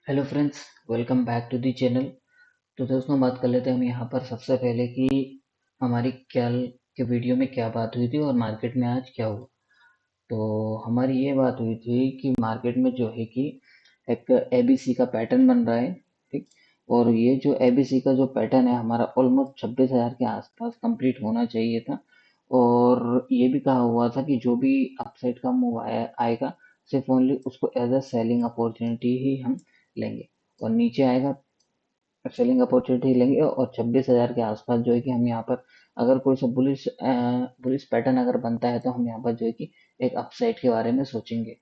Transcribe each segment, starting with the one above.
Hello friends, welcome back to the channel. तो दोस्तों, बात कर लेते हैं हम यहाँ पर सबसे पहले कि हमारी कल के वीडियो में क्या बात हुई थी और मार्केट में आज क्या हुआ। तो हमारी ये बात हुई थी कि मार्केट में जो है कि एक एबीसी का पैटर्न बन रहा है। ठीक। और ये जो एबीसी का जो पैटर्न है हमारा ऑलमोस्ट 26,000 के आसपास कंप्लीट होना चाहिए था। और ये भी कहा हुआ था कि जो भी अपसाइड का मूव आएगा सिर्फ ओनली उसको एज अ सेलिंग अपॉर्चुनिटी ही हम लेंगे। और नीचे आएगा सेलिंग अपॉर्चुनिटी लेंगे। और 26,000 के आसपास जो है कि हम यहाँ पर अगर कोई सा बुलिश बुलिश पैटर्न अगर बनता है तो हम यहाँ पर जो है कि एक अपसाइड के बारे में सोचेंगे।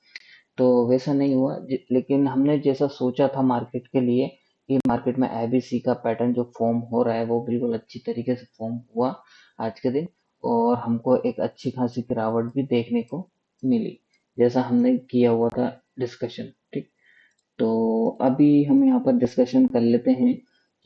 तो वैसा नहीं हुआ, लेकिन हमने जैसा सोचा था मार्केट के लिए कि मार्केट में एबीसी का पैटर्न जो फॉर्म हो रहा है वो बिल्कुल अच्छी तरीके से फॉर्म हुआ आज के दिन। और हमको एक अच्छी खासी गिरावट भी देखने को मिली, जैसा हमने किया हुआ था डिस्कशन। ठीक। तो अभी हम यहाँ पर डिस्कशन कर लेते हैं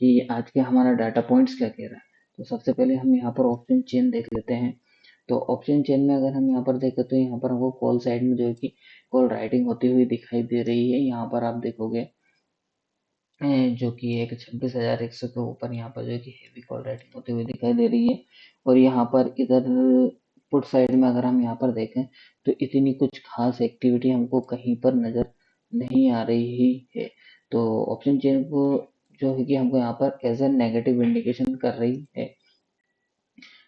कि आज के हमारा डाटा पॉइंट्स क्या कह रहा है। तो सबसे पहले हम यहाँ पर ऑप्शन चेन देख लेते हैं। तो ऑप्शन चेन में अगर हम यहाँ पर देखें तो यहाँ पर हमको कॉल साइड में जो है कि कॉल राइटिंग होती हुई दिखाई दे रही है। यहाँ पर आप देखोगे जो कि एक 26,100 के ऊपर यहाँ पर जो है कि हेवी कॉल राइटिंग होती हुई दिखाई दे रही है। और यहाँ पर इधर पुट साइड में अगर हम यहाँ पर देखें तो इतनी कुछ खास एक्टिविटी हमको कहीं पर नजर नहीं आ रही है। तो ऑप्शन चेन को जो है कि हमको यहाँ पर एज ए नेगेटिव इंडिकेशन कर रही है।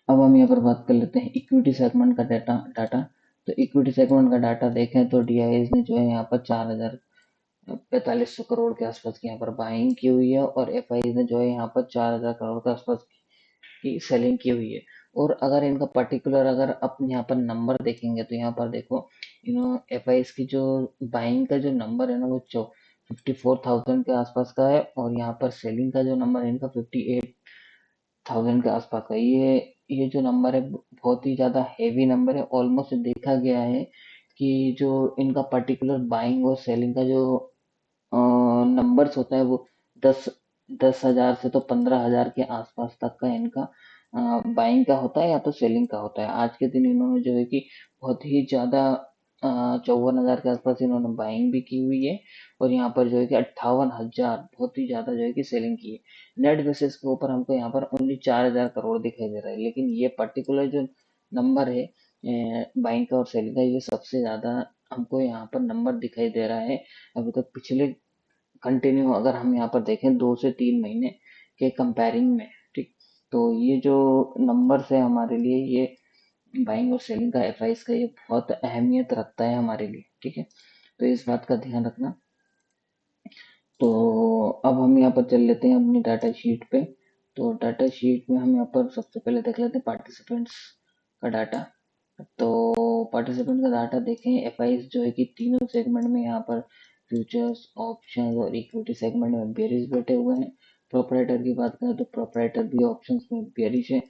अब हम यहाँ पर बात कर लेते हैं इक्विटी सेगमेंट का डाटा डाटा तो इक्विटी सेगमेंट का डाटा देखें तो डीआईएस ने जो है यहाँ पर 4,4500 करोड़ के आसपास की यहाँ पर बाइंग की हुई है। और एफआई ने जो है यहाँ पर 4,000 करोड़ के आसपास की सेलिंग की हुई है। और अगर इनका पर्टिकुलर अगर आप यहाँ पर नंबर देखेंगे तो यहाँ पर देखो एफआई की जो बाइंग का जो नंबर है ना वो 54,000 के आसपास का है। और यहाँ पर सेलिंग का जो नंबर है इनका 58,000 के आसपास का। ये जो नंबर है बहुत ही ज्यादा हेवी नंबर है। ऑलमोस्ट देखा गया है कि जो इनका पर्टिकुलर बाइंग और सेलिंग का जो नंबर्स होता है वो 10,000 से तो 15,000 के आसपास तक का इनका बाइंग का होता है या तो सेलिंग का होता है। आज के दिन इन्होंने जो है कि बहुत ही ज्यादा 54,000 के आसपास इन्होंने बाइंग भी की हुई है। और यहाँ पर जो है कि 58,000 बहुत ही ज्यादा जो है कि सेलिंग की है। नेट बेसिस के ऊपर हमको यहाँ पर ओनली 4,000 करोड़ दिखाई दे रहा है, लेकिन ये पर्टिकुलर जो नंबर है बाइंग का और सेलिंग का ये सबसे ज्यादा हमको यहाँ पर नंबर दिखाई दे रहा है। अभी तक पिछले कंटिन्यू अगर हम यहाँ पर देखें 2 से 3 महीने के कंपेयरिंग में। ठीक। तो ये जो नंबर्स है हमारे लिए ये बाइंग और सेलिंग का एफआईस का ये बहुत अहमियत रखता है हमारे लिए। ठीक है। तो इस बात का ध्यान रखना। तो अब हम यहाँ पर चल लेते हैं अपनी डाटा शीट पे। तो डाटा शीट में हम यहाँ पर सबसे पहले देख लेते हैं पार्टिसिपेंट्स का डाटा। तो पार्टिसिपेंट का डाटा देखें एफआईस जो है कि तीनों सेगमेंट में यहाँ पर फ्यूचर्स ऑप्शंस और इक्विटी सेगमेंट में बेरिश बैठे हुए हैं। प्रोपराइटर की बात करें तो प्रोपराइटर भी ऑप्शंस में बेरिश है,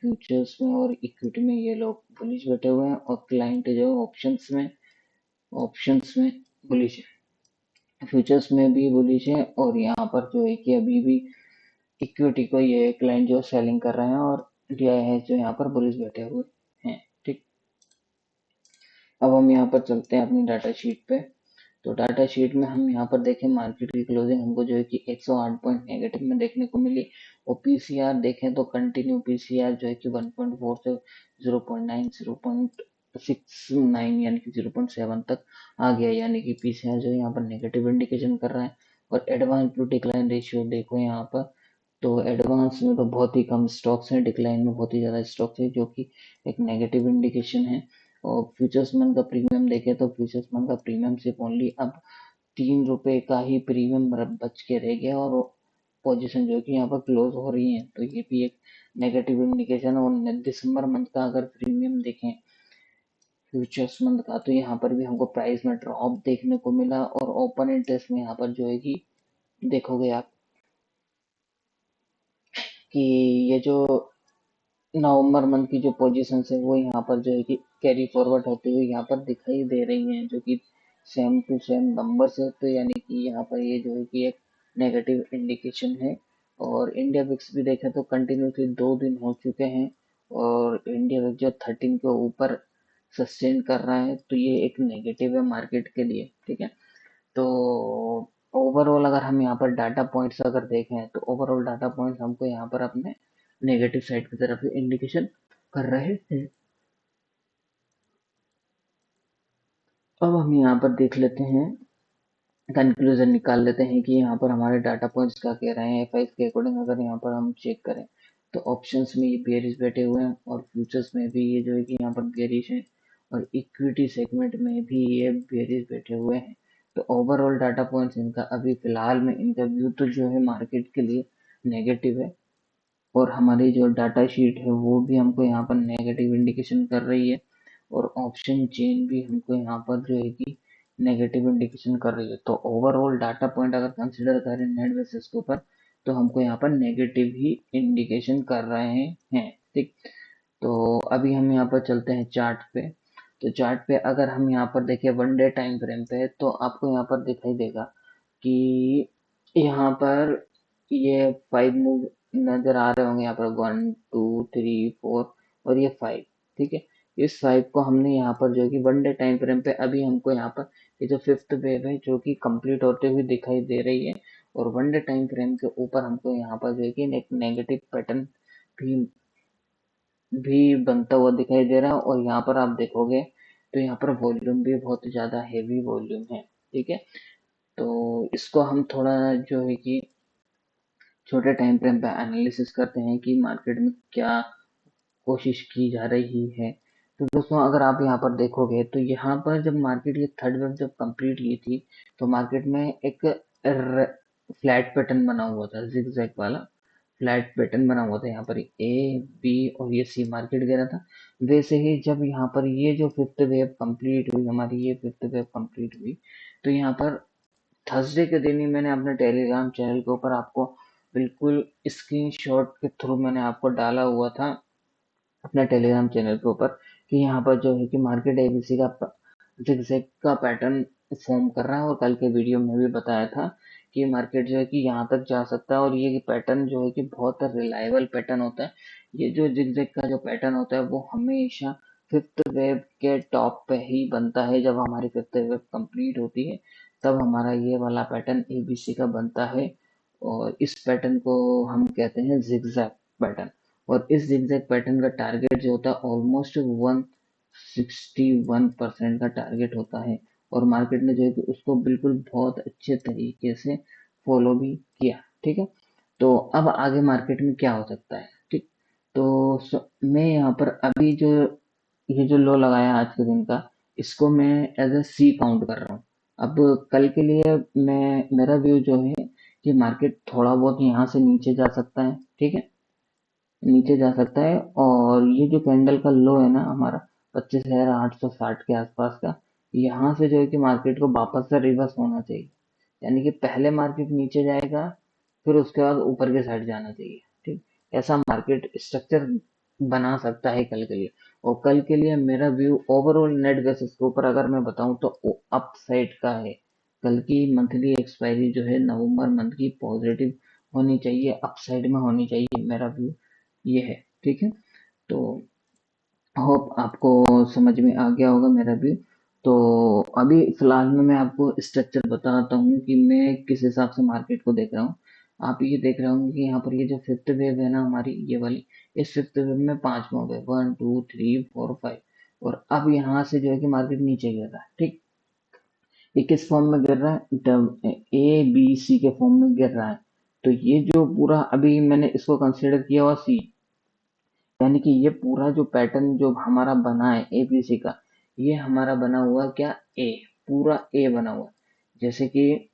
फ्यूचर्स में और इक्विटी में ये लोग बुलिश बैठे हुए हैं। और क्लाइंट जो ऑप्शंस में बुलिश है, फ्यूचर्स में भी बुलिश है। और यहाँ पर जो है कि अभी भी इक्विटी को ये क्लाइंट जो सेलिंग कर रहे हैं और डीआईएस जो यहाँ पर बुलिश बैठे हुए हैं। ठीक। अब हम यहाँ पर चलते हैं अपनी डाटा शीट पे। तो डाटा शीट में हम यहाँ पर देखें मार्केट की क्लोजिंग हमको जो है कि 108 पॉइंट नेगेटिव में देखने को मिली। और पीसीआर देखें तो कंटिन्यू पीसीआर जो है कि 1.4 से 0.9 0.69 यानी कि 0.7 तक आ गया, यानी कि पीसीआर जो है यहाँ पर नेगेटिव इंडिकेशन कर रहा है। और एडवांस टू डिक्लाइन रेशियो देखो यहाँ पर, तो एडवांस में तो बहुत ही कम स्टॉक्स हैं, डिक्लाइन में बहुत ही ज़्यादा स्टॉक्स है जो कि एक नेगेटिव इंडिकेशन है। और फ्यूचर्स मंथ का प्रीमियम देखें तो फ्यूचर्स मंथ का प्रीमियम सिर्फ ओनली अब 3 रुपए का ही प्रीमियम बच के रह गया। और पोजीशन जो कि यहाँ पर क्लोज हो रही है, तो ये भी एक नेगेटिव इंडिकेशन है। और दिसंबर मंथ का अगर प्रीमियम देखें फ्यूचर्स मंथ का तो यहाँ पर भी हमको प्राइस में ड्रॉप देखने को मिला। और ओपन इंटरेस्ट में यहाँ पर जो है कि देखोगे आप कि ये जो नवंबर मंथ की जो पोजीशन है वो यहाँ पर जो है कि कैरी फॉरवर्ड होते हुए यहाँ पर दिखाई दे रही हैं, जो कि सेम टू सेम नंबर से। तो यानी कि यहाँ पर ये जो है कि एक नेगेटिव इंडिकेशन है। और इंडिया विक्स भी देखें तो कंटिन्यूसली 2 दिन हो चुके हैं और इंडिया विक्स जो 13 के ऊपर सस्टेन कर रहा है, तो ये एक नेगेटिव है मार्केट के लिए। ठीक है। तो ओवरऑल अगर हम यहाँ पर डाटा पॉइंट्स अगर देखें तो ओवरऑल डाटा पॉइंट्स हमको यहाँ पर अपने नेगेटिव साइड की तरफ इंडिकेशन कर रहे हैं। अब हम यहाँ पर देख लेते हैं, कंक्लूजन निकाल लेते हैं कि यहाँ पर हमारे डाटा पॉइंट्स क्या कह रहे हैं। एफ के अकॉर्डिंग अगर यहाँ पर हम चेक करें तो ऑप्शंस में ये बेरिश बैठे हुए हैं और फ्यूचर्स में भी ये जो है कि यहाँ पर बेरिश है और इक्विटी सेगमेंट में भी ये बेरिश बैठे हुए हैं। तो ओवरऑल डाटा पॉइंट्स इनका अभी फिलहाल में इनका व्यू तो जो है मार्केट के लिए नेगेटिव है और हमारी जो डाटा शीट है वो भी हमको यहाँ पर नेगेटिव इंडिकेशन कर रही है और ऑप्शन चेन भी हमको यहाँ पर जो है कि नेगेटिव इंडिकेशन कर रही है। तो ओवरऑल डाटा पॉइंट अगर कंसिडर करें नेट बेसिस के ऊपर तो हमको यहाँ पर नेगेटिव ही इंडिकेशन कर रहे हैं। ठीक, तो अभी हम यहाँ पर चलते हैं चार्ट पे। तो चार्ट पे अगर हम यहाँ पर देखें वन डे टाइम फ्रेम पे तो आपको यहाँ पर दिखाई देगा कि यहाँ पर ये 5 मूव नजर आ रहे होंगे, यहाँ पर 1 2 3 4 और ये 5। ठीक है, इस 5 को हमने यहाँ पर जो है कि वन डे टाइम फ्रेम पे अभी हमको यहाँ पर ये जो फिफ्थ वेव है जो कि कंप्लीट होते हुए दिखाई दे रही है और वन डे टाइम फ्रेम के ऊपर हमको यहाँ पर जो है कि एक नेगेटिव पैटर्न भी बनता हुआ दिखाई दे रहा है और यहाँ पर आप देखोगे तो यहाँ पर वॉल्यूम भी बहुत ज़्यादा हेवी वॉल्यूम है। ठीक है, तो इसको हम थोड़ा जो है कि छोटे टाइम फ्रेम पे एनालिसिस करते हैं कि मार्केट में क्या कोशिश की जा रही है। तो दोस्तों अगर आप यहाँ पर देखोगे तो यहाँ पर जब मार्केट ये थर्ड वेव जब कंप्लीट की थी तो मार्केट में एक फ्लैट पैटर्न बना हुआ था, जिगजैग वाला फ्लैट पैटर्न बना हुआ था। यहाँ पर ए बी और ये सी मार्केट गिरा था। वैसे ही जब यहाँ पर ये जो फिफ्थ वेव कंप्लीट हुई, हमारी ये फिफ्थ वेव कंप्लीट हुई, तो यहाँ पर थर्सडे के दिन ही मैंने अपने टेलीग्राम चैनल के ऊपर आपको बिल्कुल स्क्रीनशॉट के थ्रू मैंने आपको डाला हुआ था अपने टेलीग्राम चैनल के ऊपर कि यहाँ पर जो है कि मार्केट एबीसी का जिगजैग का पैटर्न फॉर्म कर रहा है और कल के वीडियो में भी बताया था कि मार्केट जो है कि यहाँ तक जा सकता है और ये पैटर्न जो है कि बहुत रिलायबल पैटर्न होता है। ये जो जिगजैग का जो पैटर्न होता है वो हमेशा फिफ्थ वेव के टॉप पे ही बनता है। जब हमारी फिफ्थ वेव कंप्लीट होती है तब हमारा ये वाला पैटर्न एबीसी का बनता है और इस पैटर्न को हम कहते हैं जिगजैग पैटर्न। और इस जिगजैग पैटर्न का टारगेट जो होता है ऑलमोस्ट 161% का टारगेट होता है और मार्केट ने जो है कि उसको बिल्कुल बहुत अच्छे तरीके से फॉलो भी किया। ठीक है, तो अब आगे मार्केट में क्या हो सकता है। ठीक, तो मैं यहाँ पर अभी जो ये जो लो लगाया आज के दिन का, इसको मैं एज ए सी काउंट कर रहा हूँ। अब कल के लिए मैं मेरा व्यू जो है कि मार्केट थोड़ा बहुत यहाँ से नीचे जा सकता है। ठीक है, नीचे जा सकता है और ये जो कैंडल का लो है ना हमारा 25,860 के आसपास का, यहाँ से जो है कि मार्केट को वापस से रिवर्स होना चाहिए। यानी कि पहले मार्केट नीचे जाएगा फिर उसके बाद ऊपर के साइड जाना चाहिए। ठीक, ऐसा मार्केट स्ट्रक्चर बना सकता है कल के लिए। और कल के लिए मेरा व्यू ओवरऑल नेट बेसिस के ऊपर अगर मैं बताऊं तो अप साइड का है। कल की मंथली एक्सपायरी जो है नवंबर मंथ की पॉजिटिव होनी चाहिए, अप साइड में होनी चाहिए, मेरा व्यू ये है। ठीक है, तो होप आपको समझ में आ गया होगा मेरा भी। तो अभी फिलहाल में मैं आपको स्ट्रक्चर बताता हूँ कि मैं किस हिसाब से मार्केट को देख रहा हूँ। आप ये देख रहे होंगे कि यहाँ पर ये जो फिफ्थ वेव है ना हमारी ये वाली, इस फिफ्थ वेव में 5 मूव है, 1 2 3 4 5। और अब यहाँ से जो है कि मार्केट नीचे गिर रहा है। ठीक, ये किस फॉर्म में गिर रहा है, ए बी सी के फॉर्म में गिर रहा है। तो ये जो पूरा अभी मैंने इसको कंसिडर किया हुआ सी, यानी कि ये पूरा जो पैटर्न जो हमारा बना है एबीसी का, ये हमारा बना हुआ क्या, ए, पूरा ए बना हुआ। जैसे कि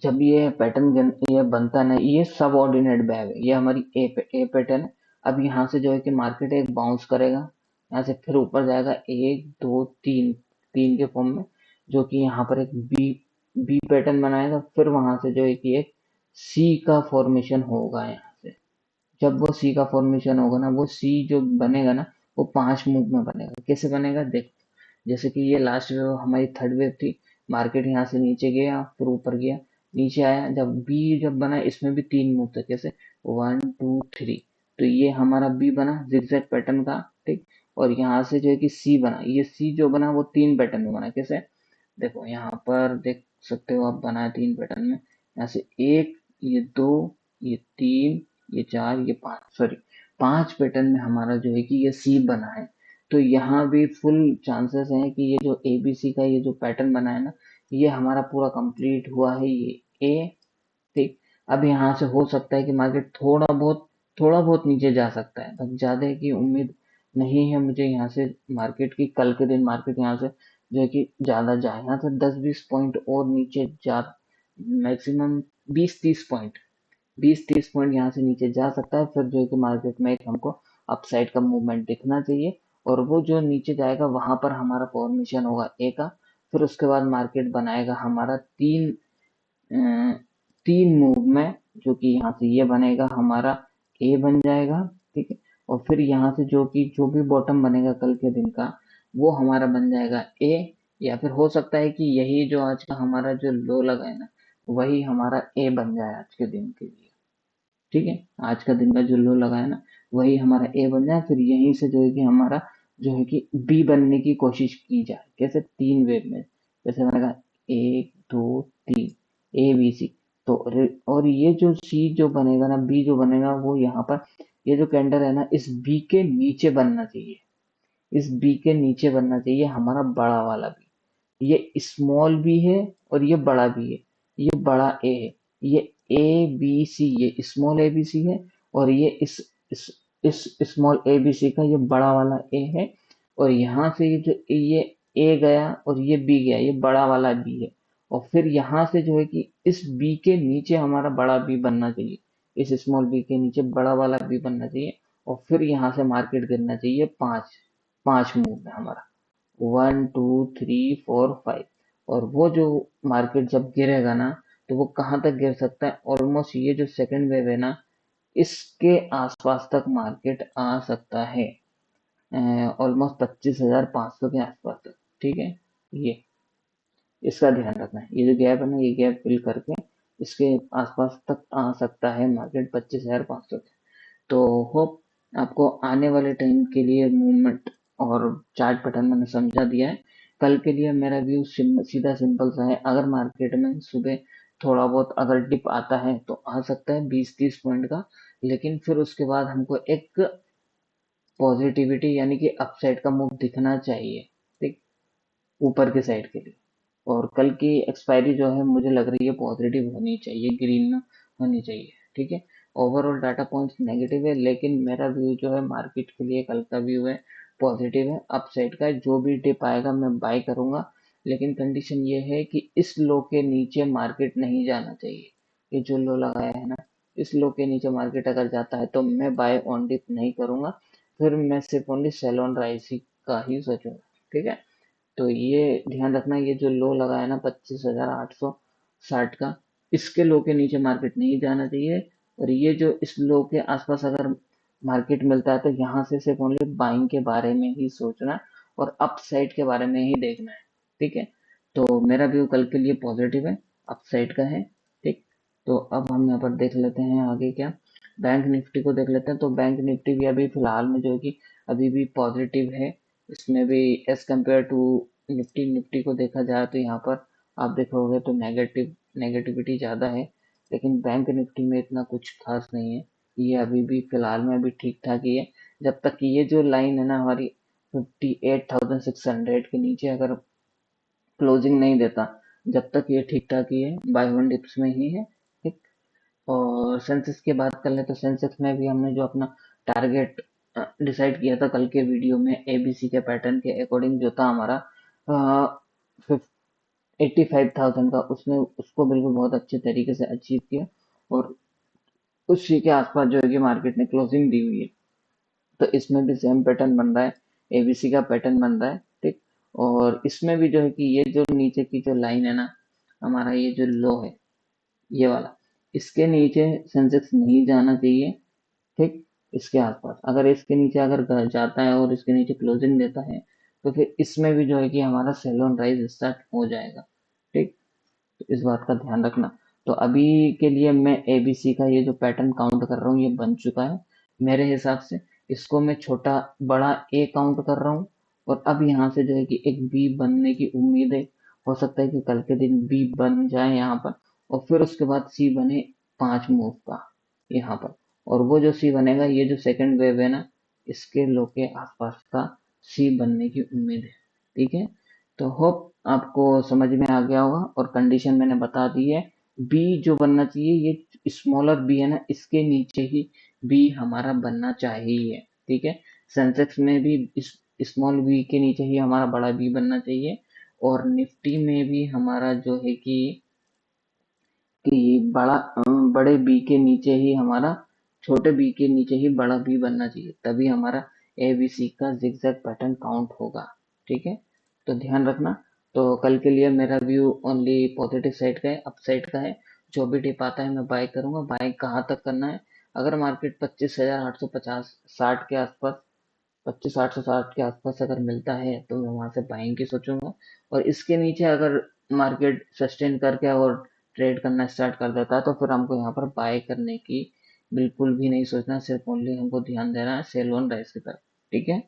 जब ये पैटर्न ये बनता ना, ये सब ऑर्डिनेट बैग है, ये हमारी ए पैटर्न है। अब यहाँ से जो है कि मार्केट एक बाउंस करेगा, यहाँ से फिर ऊपर जाएगा 1 2 3, तीन के फॉर्म में, जो कि यहाँ पर एक बी बी पैटर्न बनाएगा। फिर वहां से जो है कि एक सी का फॉर्मेशन होगा। यहाँ से जब वो सी का फॉर्मेशन होगा ना, वो सी जो बनेगा ना वो 5 मूव में बनेगा। कैसे बनेगा देख, जैसे कि ये लास्ट वेव हमारी थर्ड वेव थी, मार्केट यहाँ से नीचे गया फिर ऊपर गया, नीचे आया, जब बी जब बना इसमें भी 3 मूव थे। कैसे, 1 2 3, तो ये हमारा बी बना जिगजैग पैटर्न का। ठीक, और यहाँ से जो है कि सी बना, ये सी जो बना वो 3 पैटर्न में बना। कैसे, देखो यहाँ पर देख, सकते हो आप बनाए 3 पैटर्न में। यहाँ से 1, ये 2, ये 3, ये 4, ये 5, सॉरी 5 पैटर्न में हमारा जो है कि ये सी बना है। तो यहाँ भी फुल चांसेस हैं कि ये जो एबीसी का ये जो पैटर्न बना है ना, ये हमारा पूरा कंप्लीट हुआ है, ये ए। ठीक। अब यहाँ से हो सकता है कि मार्केट थोड़ा बहुत नीचे जा सकता है, बस ज्यादा की उम्मीद नहीं है मुझे यहाँ से मार्केट की। कल के दिन मार्केट यहाँ से जो है कि ज्यादा जाए, यहाँ से 10-20 पॉइंट और नीचे जा, मैक्सिमम 20-30 पॉइंट, 20-30 पॉइंट यहाँ से नीचे जा सकता है। फिर जो है कि मार्केट में एक हमको अपसाइड का मूवमेंट दिखना चाहिए, और वो जो नीचे जाएगा वहां पर हमारा फॉर्मेशन होगा ए का। फिर उसके बाद मार्केट बनाएगा हमारा 3 मूव में, जो कि यहाँ से ये बनेगा हमारा ए बन जाएगा। ठीक है। और फिर यहाँ से जो भी बॉटम बनेगा कल के दिन का, वो हमारा बन जाएगा ए। या फिर हो सकता है कि यही जो आज का हमारा जो लो लगा है ना, वही हमारा ए बन जाए आज के दिन के लिए। ठीक है। आज का दिन का जो लो लगा है ना, वही हमारा ए बन जाए। फिर यहीं से जो है कि हमारा जो है कि बी बनने की कोशिश की जाए। कैसे? 3 वेव में, जैसे मैंने कहा 1, 2, 3, ए बी सी। तो और ये जो सी जो बनेगा ना, बी जो बनेगा, वो यहाँ पर ये जो कैंडल है ना, इस बी के नीचे बनना चाहिए। इस बी के नीचे बनना चाहिए हमारा बड़ा वाला बी। ये स्मॉल बी है और ये बड़ा बी है। ये बड़ा ए है। ये ए बी सी, ये स्मॉल ए बी सी है। और ये इस इस स्मॉल ए बी सी का ये बड़ा वाला ए है। और यहाँ से ये जो ये ए गया और ये बी गया, ये बड़ा वाला बी है। और फिर यहाँ से जो है कि इस बी के नीचे हमारा बड़ा बी बनना चाहिए। इस स्मॉल बी के नीचे बड़ा वाला बी बनना चाहिए। और फिर यहाँ से मार्केट गिरना चाहिए 5 मूव में हमारा, 1, 2, 3, 4, 5। और वो जो मार्केट जब गिरेगा ना, तो वो कहाँ तक गिर सकता है? ऑलमोस्ट ये जो सेकंड वेव है ना, इसके आसपास तक मार्केट आ सकता है। ऑलमोस्ट 25,500 के आसपास तक। ठीक है। ये इसका ध्यान रखना है, ये जो गैप है ना, ये गैप फिल करके इसके आसपास तक आ सकता है मार्केट 25,500 के। तो होप आपको आने वाले टाइम के लिए मूवमेंट और चार्ट पैटर्न मैंने समझा दिया है। कल के लिए मेरा व्यू सीधा सिंपल सा है। अगर मार्केट में सुबह थोड़ा बहुत अगर डिप आता है तो आ सकता है 20-30 पॉइंट का, लेकिन फिर उसके बाद हमको एक पॉजिटिविटी यानी कि अपसाइड का मूव दिखना चाहिए। ठीक। ऊपर के साइड के लिए। और कल की एक्सपायरी जो है मुझे लग रही है पॉजिटिव होनी चाहिए, ग्रीन में होनी चाहिए। ठीक है। ओवरऑल डाटा पॉइंट्स नेगेटिव है, लेकिन मेरा व्यू जो है मार्केट के लिए कल का व्यू है पॉजिटिव है। अपसाइड का जो भी डिप आएगा मैं बाय करूंगा, लेकिन कंडीशन ये है कि इस लो के नीचे मार्केट नहीं जाना चाहिए। ये जो लो लगाया है ना, इस लो के नीचे मार्केट अगर जाता है तो मैं बाय ऑन डिप नहीं करूंगा। फिर मैं सिर्फ ओनली सेल ऑन राइज का ही सोचूंगा। ठीक है। तो ये ध्यान रखना, ये जो लो लगा है ना 25,860 का, इसके लो के नीचे मार्केट नहीं जाना चाहिए। और ये जो इस लो के आसपास अगर मार्केट मिलता है तो यहाँ से सिर्फ ओनली बाइंग के बारे में ही सोचना है और अपसाइड के बारे में ही देखना है। ठीक है। तो मेरा व्यू कल के लिए पॉजिटिव है, अपसाइड का है। ठीक। तो अब हम यहाँ पर देख लेते हैं आगे क्या। बैंक निफ्टी को देख लेते हैं। तो बैंक निफ्टी भी अभी फिलहाल में जो है कि अभी भी पॉजिटिव है। इसमें भी एज कम्पेयर टू निफ्टी को देखा जाए तो यहाँ पर आप देखोगे तो नेगेटिविटी ज़्यादा है। लेकिन बैंक निफ्टी में इतना कुछ खास नहीं है। ये अभी भी फिलहाल में अभी ठीक ठाक ही है। जब तक ये जो लाइन है ना हमारी 58,600 के नीचे अगर क्लोजिंग नहीं देता, जब तक ये ठीक ठाक ही है, बाय वन डिप्स में ही है। ठीक। और सेंसेक्स की बात कर ले तो सेंसेक्स में भी हमने जो अपना टारगेट डिसाइड किया था कल के वीडियो में एबीसी के पैटर्न के अकॉर्डिंग जो था हमारा 85,000 का, उसने उसको बिल्कुल बहुत अच्छे तरीके से अचीव किया। और उसी के आसपास जो है कि मार्केट ने क्लोजिंग दी हुई है। तो इसमें भी सेम पैटर्न बन रहा है, एबीसी का पैटर्न बन रहा है। ठीक। और इसमें भी जो है कि ये जो नीचे की जो लाइन है ना, हमारा ये जो लो है, ये वाला, इसके नीचे सेंसेक्स नहीं जाना चाहिए। ठीक। इसके आसपास अगर इसके नीचे अगर जाता है और इसके नीचे क्लोजिंग देता है, तो फिर इसमें भी जो है कि हमारा सेल ऑन राइज स्टार्ट हो जाएगा। ठीक। तो इस बात का ध्यान रखना। तो अभी के लिए मैं एबीसी का ये जो पैटर्न काउंट कर रहा हूँ, ये बन चुका है मेरे हिसाब से। इसको मैं छोटा बड़ा ए काउंट कर रहा हूँ। और अब यहाँ से जो है कि एक बी बनने की उम्मीद है। हो सकता है कि कल के दिन बी बन जाए यहाँ पर और फिर उसके बाद सी बने 5 मूव का यहाँ पर, और वो जो सी बनेगा, ये जो सेकंड वेव है ना, इसके लो के आसपास का सी बनने की उम्मीद है। ठीक है, तो होप आपको समझ में आ गया होगा और कंडीशन मैंने बता दी है। बी जो बनना चाहिए, ये स्मॉलर बी है ना, इसके नीचे ही बी हमारा बनना चाहिए। ठीक है, सेंसेक्स में भी इस स्मॉल बी के नीचे ही हमारा बड़ा बी बनना चाहिए, और निफ्टी में भी हमारा जो है कि बड़े बी के नीचे ही हमारा छोटे बी के नीचे ही बड़ा बी बनना चाहिए, तभी हमारा एबीसी का जिगजैग पैटर्न काउंट होगा। ठीक है, तो ध्यान रखना। तो कल के लिए मेरा व्यू ओनली पॉजिटिव साइड का है, अप साइड का है। जो भी टिप आता है मैं बाय करूंगा। बाय कहाँ तक करना है? अगर मार्केट 25,850 60 के आसपास, 25,860 के आसपास अगर मिलता है तो मैं वहां से बाइंग की सोचूंगा। और इसके नीचे अगर मार्केट सस्टेन करके और ट्रेड करना स्टार्ट कर देता है तो फिर हमको यहाँ पर बाय करने की बिल्कुल भी नहीं सोचना, सिर्फ ओनली हमको ध्यान देना है सेल ऑन राइज की तरफ। ठीक है,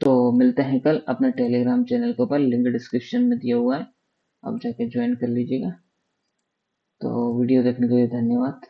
तो मिलते हैं कल। अपने टेलीग्राम चैनल के ऊपर लिंक डिस्क्रिप्शन में दिया हुआ है, आप जाके ज्वाइन कर लीजिएगा। तो वीडियो देखने के लिए धन्यवाद।